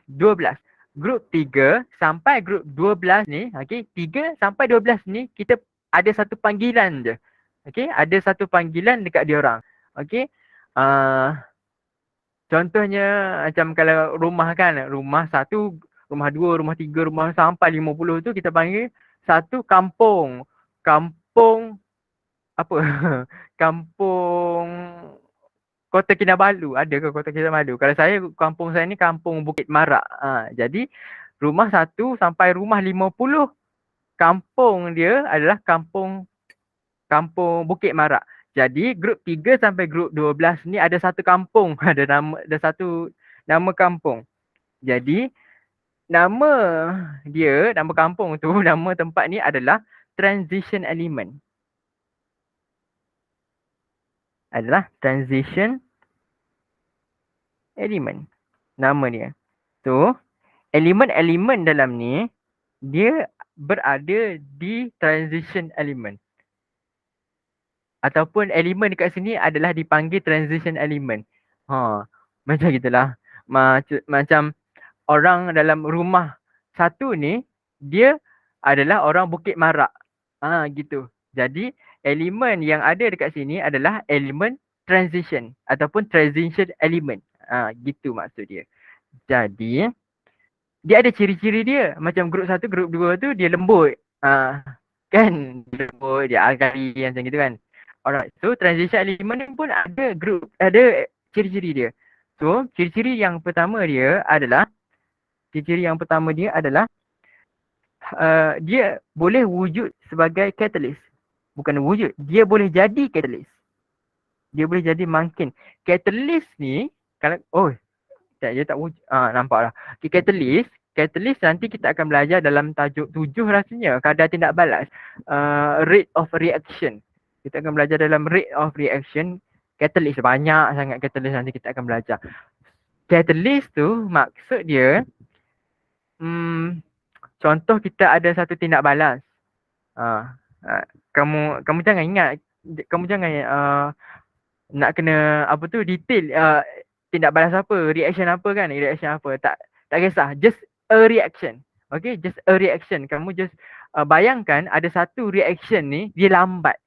12. Grup 3 sampai grup 12 ni, okey, 3 sampai 12 ni kita ada satu panggilan je. Okey, ada satu panggilan dekat dia orang. Okey. Contohnya macam kalau rumah kan, rumah 1 rumah 2, rumah 3, rumah sampai 50 tu kita panggil satu kampung. Kampung apa? Kampung Kota Kinabalu. Ada ke Kota Kinabalu? Kalau saya, kampung saya ni kampung Bukit Marak. Jadi rumah 1 sampai rumah 50, kampung dia adalah kampung Bukit Marak. Jadi grup 3 sampai grup 12 ni ada satu kampung, ada satu nama kampung. Jadi nama nama kampung tu, nama tempat ni adalah transition element. Adalah transition element nama dia. So, elemen-elemen dalam ni dia berada di transition element. Ataupun elemen dekat sini adalah dipanggil transition element. Macam gitulah. Macam orang dalam rumah 1 ni dia adalah orang Bukit Marak. Gitu. Jadi elemen yang ada dekat sini adalah elemen transition ataupun transition element. Gitu maksud dia. Jadi dia ada ciri-ciri dia. Macam grup 1, grup 2 tu dia lembut. Kan? Dia lembut, dia alkali macam gitu kan. Alright. So transition element ni pun ada ciri-ciri dia. So ciri-ciri yang pertama dia adalah dia boleh wujud sebagai catalyst. Bukan wujud, dia boleh jadi catalyst. Dia boleh jadi makin. Catalyst ni kalau dia tak wujud. Nampak lah. Okay, catalyst nanti kita akan belajar dalam tajuk 7 rasanya, kadar tindak balas. Rate of reaction. Kita akan belajar dalam rate of reaction. Catalyst banyak sangat catalyst nanti kita akan belajar. Catalyst tu maksud dia contoh kita ada satu tindak balas. Kamu jangan ingat, kamu jangan nak kena apa tu detail tindak balas apa, reaction apa kan, reaction apa. Tak kisah, just a reaction. Okay, just a reaction. Kamu just bayangkan ada satu reaction ni dia lambat.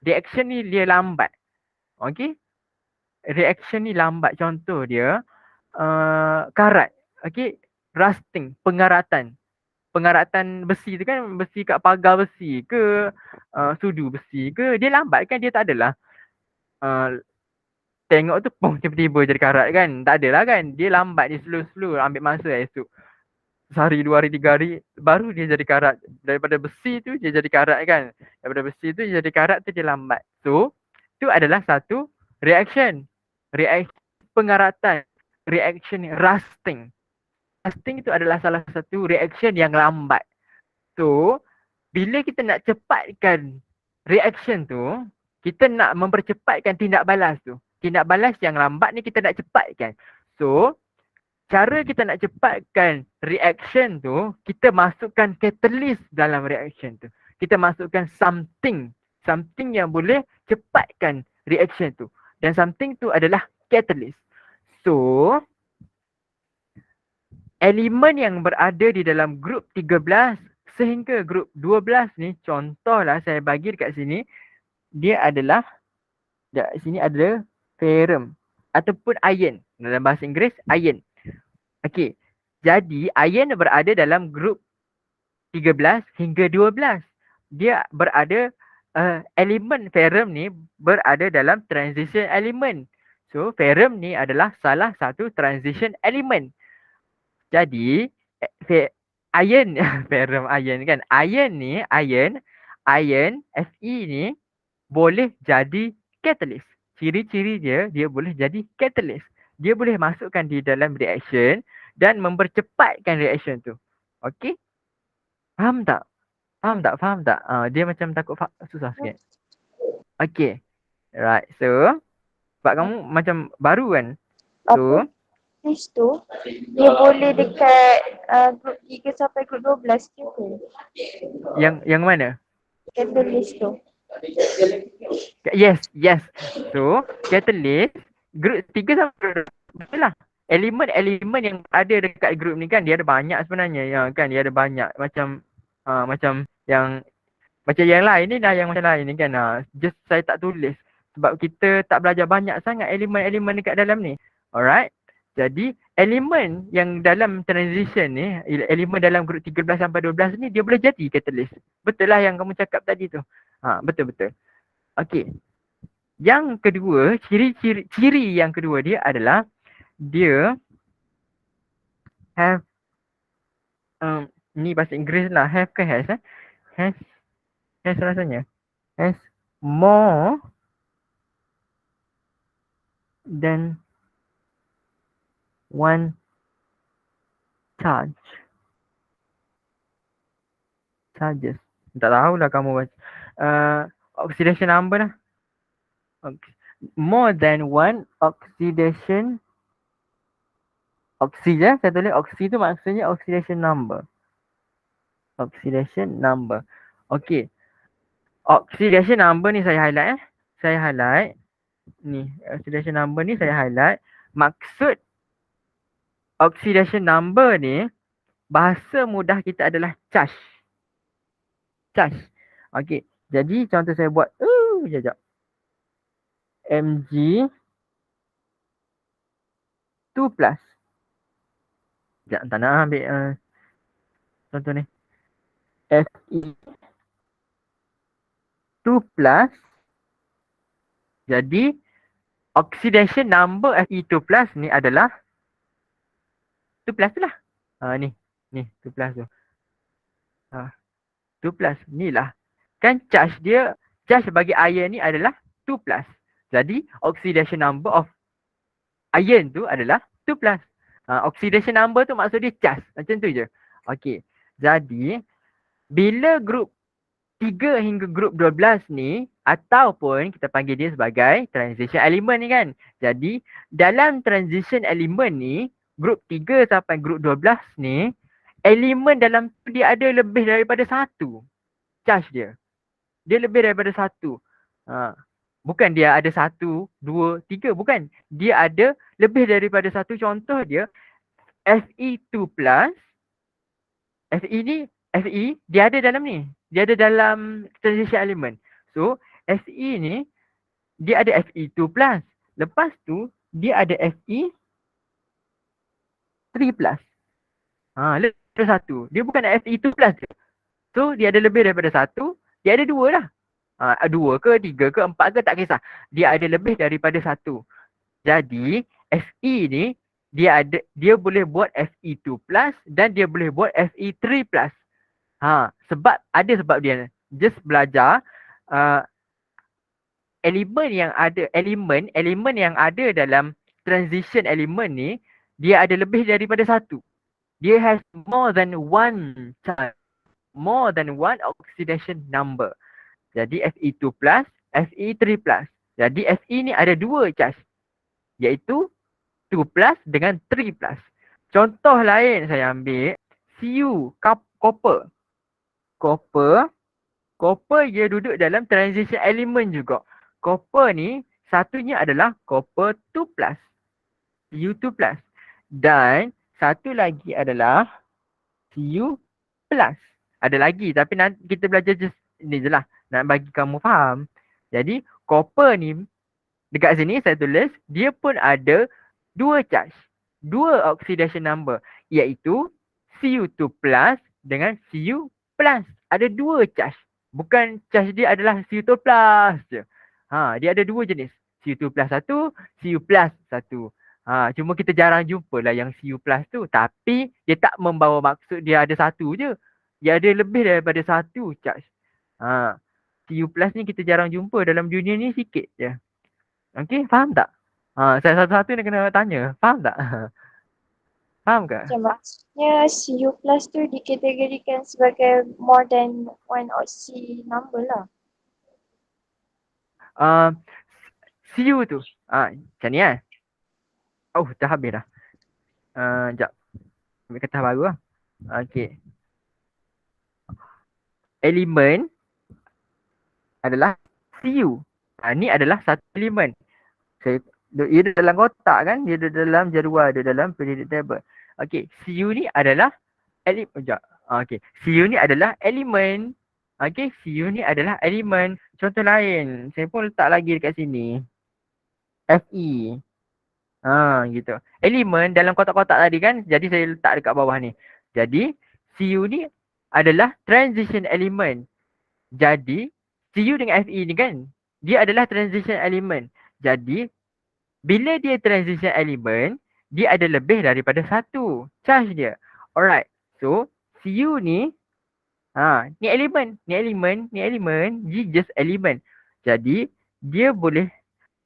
Reaction ni dia lambat. Okay, reaction ni lambat. Contoh dia karat. Okay, rusting, pengaratan. Pengaratan besi tu kan, besi kat pagar besi ke sudu besi ke, dia lambat kan, dia tak adalah tengok tu pum tiba-tiba jadi karat kan, tak adalah kan, dia lambat, dia slow ambil masa esok sehari, 2 hari, 3 hari baru dia jadi karat. Daripada besi tu dia jadi karat kan, daripada besi tu dia jadi karat tu dia lambat. So tu adalah satu reaction pengaratan, reaction rusting. Rusting itu adalah salah satu reaction yang lambat. So, bila kita nak cepatkan reaction tu, kita nak mempercepatkan tindak balas tu. Tindak balas yang lambat ni kita nak cepatkan. So, cara kita nak cepatkan reaction tu, kita masukkan catalyst dalam reaction tu. Kita masukkan something yang boleh cepatkan reaction tu. Dan something tu adalah catalyst. So, elemen yang berada di dalam grup 13 sehingga grup 12 ni, contohlah saya bagi dekat sini, dia adalah sini ada ferrum ataupun iron. Dalam bahasa Inggeris iron. Okey. Jadi iron berada dalam grup 13 hingga 12. Dia berada elemen ferrum ni berada dalam transition element. So ferrum ni adalah salah satu transition element. Jadi iron ferrum iron kan, iron Fe ni boleh jadi catalyst. Ciri-ciri dia boleh jadi catalyst. Dia boleh masukkan di dalam reaction dan mempercepatkan reaction tu. Okey? Faham tak? Dia macam takut susah sikit. Okey. Right. So sebab kamu macam baru kan. So List tu dia boleh dekat grup 3 sampai grup 12 juga. Yang mana? Catalyst tu. Yes. So catalyst grup 3 sampai betul lah. Elemen-elemen yang ada dekat grup ni kan, dia ada banyak sebenarnya ya kan, dia ada banyak macam macam yang lain ni lah, yang macam lain ni kan. Just saya tak tulis sebab kita tak belajar banyak sangat elemen-elemen dekat dalam ni. Alright. Jadi elemen yang dalam transition ni, elemen dalam grup 13 sampai 12 ni dia boleh jadi catalyst. Betul lah yang kamu cakap tadi tu. Betul-betul. Okey. Yang kedua, ciri yang kedua dia adalah dia have ni bahasa Inggeris lah, have ke has has rasanya. Has more than one charges. Tak tahulah kamu baca. Oxidation number lah. More than one oxidation. Oxy je, saya tulis oxy tu maksudnya oxidation number. Oxidation number. Okay. Oxidation number ni saya highlight Saya highlight. Ni, oxidation number ni saya highlight. Maksud oxidation number ni, bahasa mudah kita adalah charge. Charge. Okay. Jadi contoh saya buat, sekejap. Mg 2 plus. Sekejap, tak nak ambil contoh ni. Fe 2 plus. Jadi oxidation number Fe2 plus ni adalah 2 plus tu lah. Ni 2 plus tu. 2 plus ni lah. Kan charge bagi iron ni adalah 2 plus. Jadi oxidation number of iron tu adalah 2 plus. Oxidation number tu maksud dia charge. Macam tu je. Okey. Jadi bila grup 3 hingga grup 12 ni, ataupun kita panggil dia sebagai transition element ni kan. Jadi dalam transition element ni, grup 3 sampai grup 12 ni, elemen dalam tu dia ada lebih daripada satu charge dia. Dia lebih daripada satu. Bukan dia ada 1, 2, 3. Bukan. Dia ada lebih daripada satu. Contoh dia, Fe2 plus. Fe dia ada dalam ni. Dia ada dalam transition element. So Fe ni dia ada Fe2 plus. Lepas tu dia ada Fe3 plus. Lebih daripada satu. Dia bukan Fe2 plus je. So dia ada lebih daripada satu. Dia ada dua lah. 2 ke, 3 ke, 4 ke, tak kisah. Dia ada lebih daripada satu. Jadi Fe ni dia boleh buat Fe2 plus dan dia boleh buat Fe3 plus. Sebab dia. Just belajar elemen yang ada dalam transition element ni, dia ada lebih daripada satu. Dia has more than one charge. More than one oxidation number. Jadi Fe2 plus, Fe3 plus. Jadi Fe ni ada dua charge. Iaitu 2 plus dengan 3 plus. Contoh lain saya ambil Cu, copper. Copper dia duduk dalam transition element juga. Copper ni satunya adalah copper 2 plus. Cu2 plus. Dan satu lagi adalah Cu plus. Ada lagi tapi nanti kita belajar just ni je lah. Nak bagi kamu faham. Jadi copper ni dekat sini saya tulis dia pun ada dua charge. Dua oxidation number. Iaitu Cu2 plus dengan Cu plus. Ada dua charge. Bukan charge dia adalah Cu2 plus je. Dia ada dua jenis. Cu2 plus satu, Cu plus satu. Cuma kita jarang jumpa lah yang Cu plus tu. Tapi dia tak membawa maksud dia ada satu je. Dia ada lebih daripada satu charge. Cu plus ni kita jarang jumpa dalam dunia ni sikit je. Okay, faham tak? Saya satu-satu ni kena tanya. Faham tak? Faham ke? Macam maksudnya Cu plus tu dikategorikan sebagai more than one oxy number lah. Cu tu. Macam ni kan? Dah habis dah. Sekejap. Ambil kertas baru lah. Okay. Elemen adalah Cu. Ni adalah satu elemen. Dia dalam kotak kan? Dia dalam jadual, dia dalam periodic table. Okay. Cu ni adalah elemen. Okay. Cu ni adalah elemen. Okay. Cu ni adalah elemen. Contoh lain. Saya pun letak lagi dekat sini. Fe. Gitu. Elemen dalam kotak-kotak tadi kan, jadi saya letak dekat bawah ni. Jadi Cu ni adalah transition element. Jadi Cu dengan Fe ni kan, dia adalah transition element. Jadi bila dia transition element, dia ada lebih daripada satu charge dia. Alright. So Cu ni ni elemen, dia just elemen. Jadi dia boleh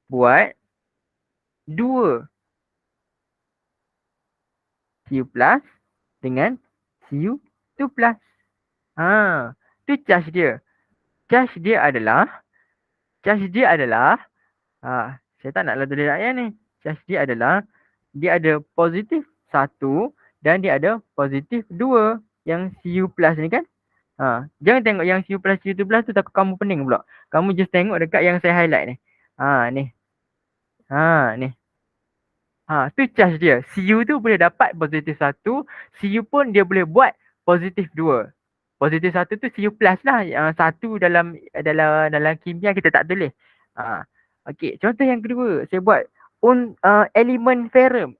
buat dua Cu plus dengan Cu2 plus. Tu charge dia. Charge dia adalah saya tak naklah tulis rakyat ni. Charge dia adalah dia ada positif 1 dan dia ada positif 2. Yang Cu plus ni kan. Jangan tengok yang Cu plus Cu2 plus tu takut kamu pening pula. Kamu just tengok dekat yang saya highlight ni. Ni. Ni. Tu charge dia. Cu tu boleh dapat positif 1. Cu pun dia boleh buat positif 2. Positif 1 tu Cu plus lah. 1 dalam kimia kita tak tulis. Okey, contoh yang kedua. Saya buat elemen ferrum.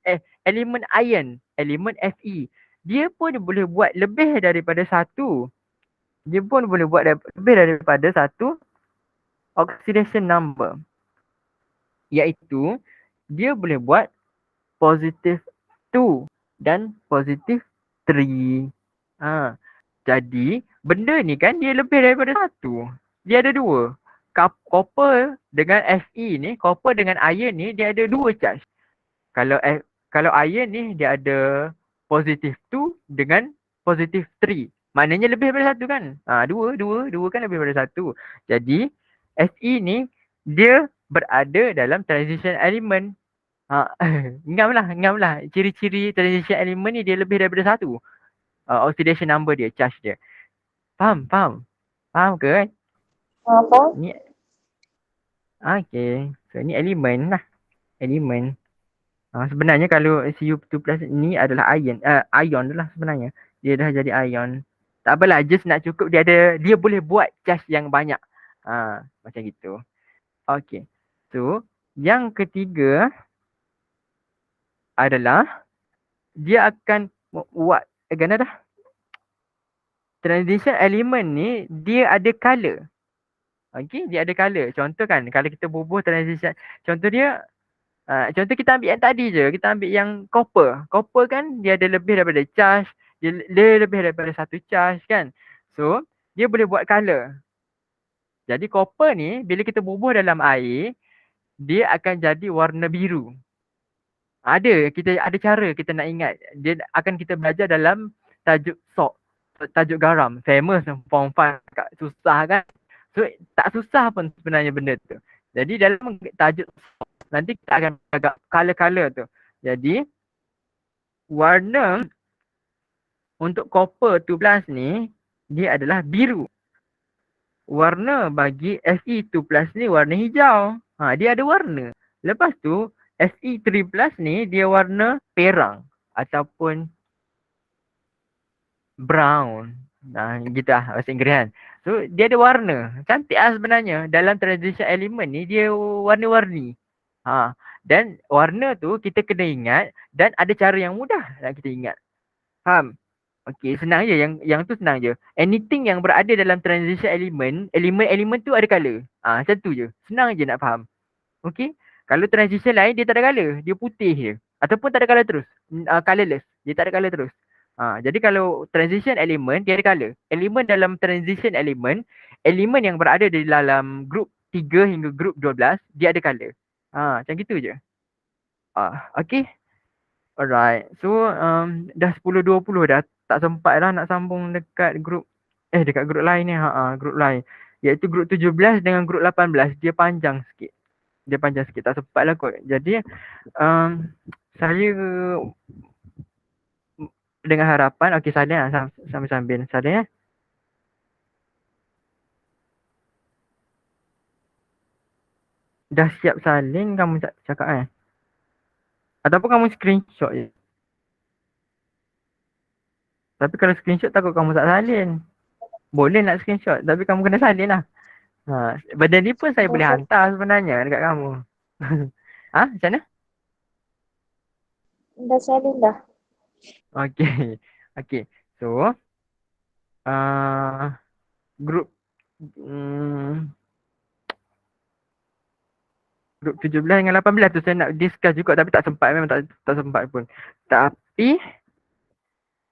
Elemen iron. Elemen Fe. Dia pun boleh buat lebih daripada 1. Dia pun boleh buat lebih daripada 1 oxidation number. Iaitu dia boleh buat positif 2 dan positif 3. Jadi benda ni kan dia lebih daripada 1. Dia ada 2. Copper dengan Fe ni, copper dengan iron ni dia ada 2 charge. Kalau iron ni dia ada positif 2 dengan positif 3. Maknanya lebih daripada 1 kan? 2 kan lebih daripada 1. Jadi Fe ni dia berada dalam transition element. Ngam lah. Ciri-ciri transition element ni dia lebih daripada 1. Oxidation number dia, charge dia. Faham ke kan? Apa? Ni okay. So ni elemen lah. Elemen. Sebenarnya kalau Cu2 plus ni adalah ion lah sebenarnya. Dia dah jadi ion. Tak apalah, just nak cukup dia boleh buat charge yang banyak. Macam gitu. Okay. So yang ketiga adalah dia akan buat transition element ni dia ada color. Okay, dia ada color. Contoh kan, kalau kita bubuh transition, contoh dia, contoh kita ambil yang tadi je, kita ambil yang copper. Copper kan dia ada lebih daripada charge, dia lebih daripada satu charge kan. So, dia boleh buat color. Jadi copper ni, bila kita bubuh dalam air, dia akan jadi warna biru. Kita ada cara kita nak ingat. Dia akan kita belajar dalam tajuk salt, tajuk garam. Famous form 5 susah kan. So tak susah pun sebenarnya benda tu. Jadi dalam tajuk salt, nanti kita akan agak color-color tu. Jadi warna untuk copper 2 plus ni dia adalah biru. Warna bagi Fe2 plus ni warna hijau. Dia ada warna. Lepas tu Fe3 plus ni dia warna perang ataupun brown. Gitu lah bahasa Inggeris kan. So dia ada warna. Cantik lah sebenarnya. Dalam transition element ni dia warna-warni. Dan warna tu kita kena ingat dan ada cara yang mudah nak kita ingat. Faham? Okay, senang je. Yang tu senang je. Anything yang berada dalam transition element, elemen tu ada colour. Macam tu je. Senang je nak faham. Okay. Kalau transition lain dia tak ada colour, dia putih je. Ataupun tak ada colour terus. Colourless. Dia tak ada colour terus. Jadi kalau transition element dia ada colour. Elemen dalam transition element, elemen yang berada di dalam group 3 hingga group 12, dia ada colour. Macam gitu je. Okay. Alright. So dah 10.20 dah. Tak sempat lah nak sambung dekat group lain ni. Group lain. Iaitu group 17 dengan group 18. Dia panjang sikit. Tak sempat lah kot. Jadi saya dengan harapan, okay salin lah sambil-sambil salin ya. Dah siap salin kamu cakap ataupun kamu screenshot je. Tapi kalau screenshot takut kamu tak salin. Boleh nak screenshot tapi kamu kena salin lah. Benda ni pun saya boleh hantar sebenarnya dekat kamu. Macam mana? Dah salin dah. Okay. Okay. So, group hmm, group 17 dengan 18 tu saya nak discuss juga tapi tak sempat, memang tak sempat pun. Tapi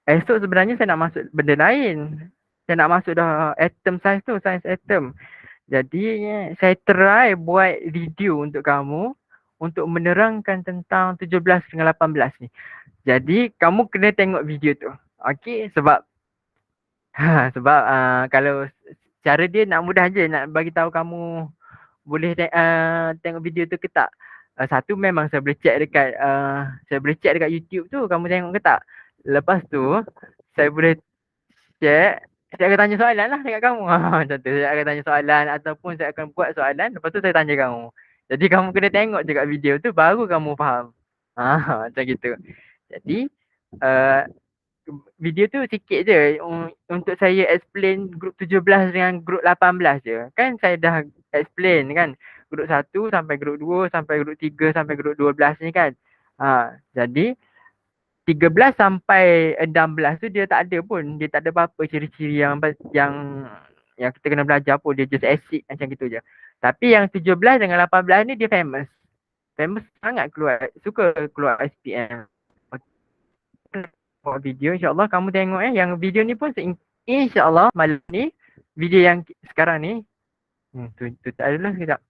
esok sebenarnya saya nak masuk benda lain. Saya nak masuk dah atom science tu, science atom. Jadi saya try buat video untuk kamu untuk menerangkan tentang 17 dengan 18 ni. Jadi kamu kena tengok video tu. Okey, sebab kalau cara dia nak mudah je nak bagi tahu kamu boleh tengok video tu ke tak. Satu memang saya boleh check dekat YouTube tu kamu tengok ke tak. Lepas tu saya boleh check, saya akan tanya soalan lah dekat kamu. Macam tu, saya akan tanya soalan ataupun saya akan buat soalan, lepas tu saya tanya kamu. Jadi kamu kena tengok je kat video tu baru kamu faham. Macam gitu. Jadi uh, video tu sikit je untuk saya explain group 17 dengan group 18 je. Kan saya dah explain kan. Group 1 sampai group 2 sampai group 3 sampai group 12 ni kan. Jadi 13 sampai 16 tu dia tak ada pun. Dia tak ada apa-apa ciri-ciri yang kita kena belajar pun. Dia just acid macam gitu je. Tapi yang 17 dengan 18 ni dia famous. Famous sangat suka keluar SPM. Buat video insyaAllah kamu tengok yang video ni pun insyaAllah malam ni video yang sekarang ni tu tak adalah sekejap.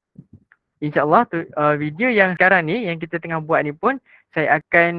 InsyaAllah video yang sekarang ni yang kita tengah buat ni pun saya akan